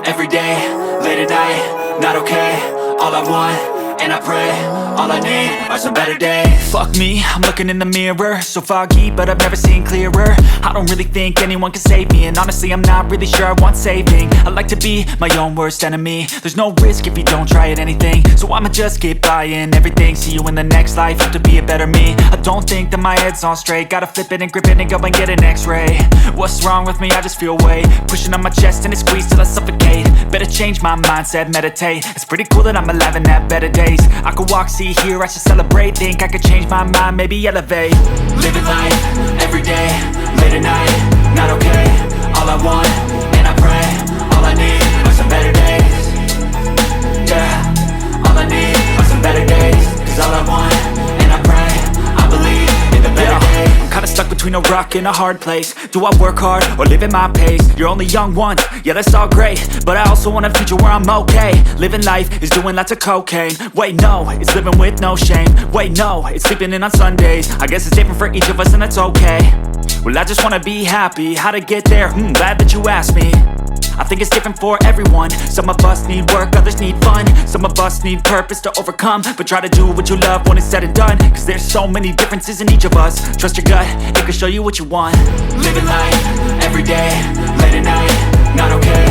every day, late at night, not okay. All I want, and I pray, all I need are some better days. Fuck me, I'm looking in the mirror, so foggy, but I've never seen clearer. I don't really think anyone can save me, and honestly I'm not really sure I want saving. I like to be my own worst enemy. There's no risk if you don't try at anything, so I'ma just keep buying everything. See you in the next life, have to be a better me. I don't think that my head's on straight, gotta flip it and grip it and go and get an x-ray. What's wrong with me? I just feel weight pushing on my chest and it squeezes till I suffocate. Better change my mindset, meditate. It's pretty cool that I'm alive and have better days. I could walk, see, hear, I should celebrate. Think I could change my mind, maybe elevate. Living life, every day, late at night, not okay. All I want, and I pray, all I need are some better days. Yeah, all I need are some better days. Cause all I want, and I pray, I believe in the better days. I'm kinda stuck between a rock and a hard place. Do I work hard or live at my pace? You're only young once, yeah that's all great, but I also want a future where I'm okay. Living life is doing lots of cocaine. Wait no, it's living with no shame. Wait no, it's sleeping in on Sundays. I guess it's different for each of us and that's okay. Well I just wanna be happy, how to get there? Glad that you asked me. I think it's different for everyone. Some of us need work, others need fun. Some of us need purpose to overcome. But try to do what you love when it's said and done, cause there's so many differences in each of us. Trust your gut, it can show you what you want. Living life, every day, late at night, not okay.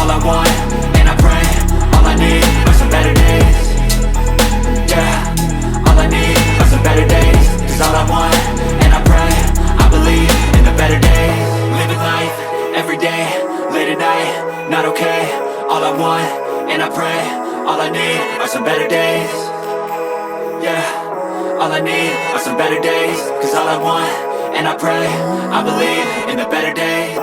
All I want, and I pray, all I need are some better days. Yeah, all I need are some better days. Cause all I want, and I pray, I believe in the better days. Living life, every day, late at night, not okay. All I want, and I pray, all I need are some better days. Yeah, all I need are some better days. Cause all I want, and I pray, I believe in the better days.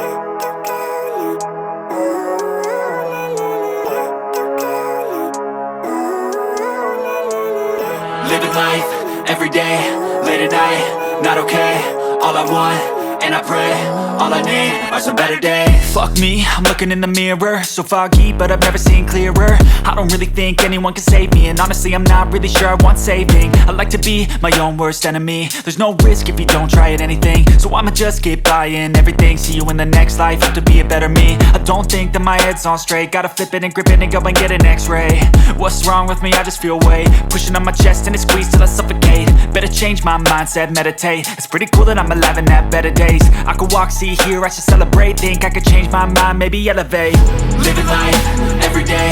Living life, every day, late at night, not okay. All I want, and I pray, all I need are some better days. Fuck me, I'm looking in the mirror, so foggy, but I've never seen clearer. I don't really think anyone can save me, and honestly I'm not really sure I want saving. I like to be my own worst enemy. There's no risk if you don't try at anything, so I'ma just keep buying everything. See you in the next life, have to be a better me. I don't think that my head's on straight, gotta flip it and grip it and go and get an x-ray. What's wrong with me? I just feel weight pushing on my chest and it squeezes till I suffocate. Better change my mindset, meditate. It's pretty cool that I'm alive and have better days. I could walk, see, hear, I should celebrate. Think I could change my mind, maybe elevate. Living life, every day,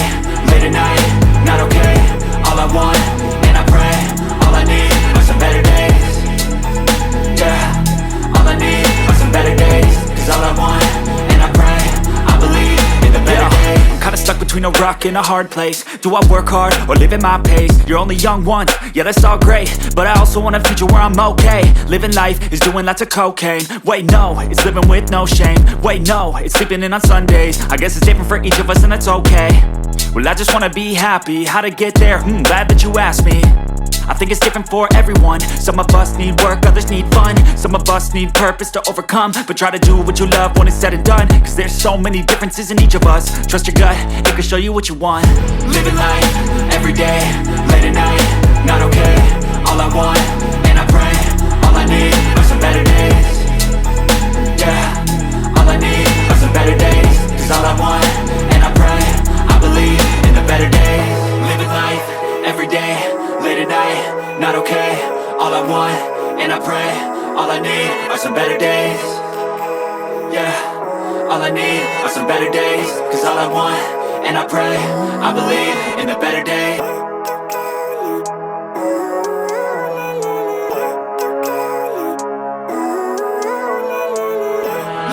late at night, not okay. All I want, and I pray, all I need are some better days. Yeah, all I need are some better days. Cause all I want, and I pray, I believe in the better days. I'm kinda stuck between a rock and a hard place. Do I work hard or live at my pace? You're only young once, yeah that's all great, but I also want a future where I'm okay. Living life is doing lots of cocaine. Wait no, it's living with no shame. Wait no, it's sleeping in on Sundays. I guess it's different for each of us and that's okay. Well I just wanna be happy, how to get there? Glad that you asked me. I think it's different for everyone. Some of us need work, others need fun. Some of us need purpose to overcome. But try to do what you love when it's said and done, cause there's so many differences in each of us. Trust your gut, it can show you what you want. Living life, every day, late at night, not okay. All I want, and I pray, all I need are some better days. Yeah, all I need are some better days. Cause all I want, and I pray, I believe in the better days. Living life, every day, late at night, not okay. All I want, and I pray, all I need are some better days. Yeah, all I need are some better days. Cause all I want, and I pray, I believe in the better days.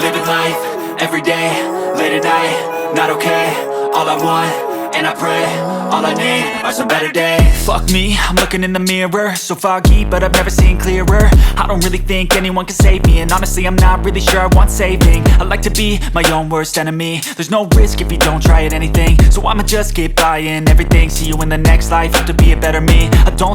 Living life, every day, late at night, not okay. All I want, and I pray, all I need are some better days. Fuck me, I'm looking in the mirror, so foggy, but I've never seen clearer. I don't really think anyone can save me, and honestly I'm not really sure I want saving. I like to be my own worst enemy. There's no risk if you don't try at anything, so I'ma just keep buying everything. See you in the next life, have to be a better me. I don't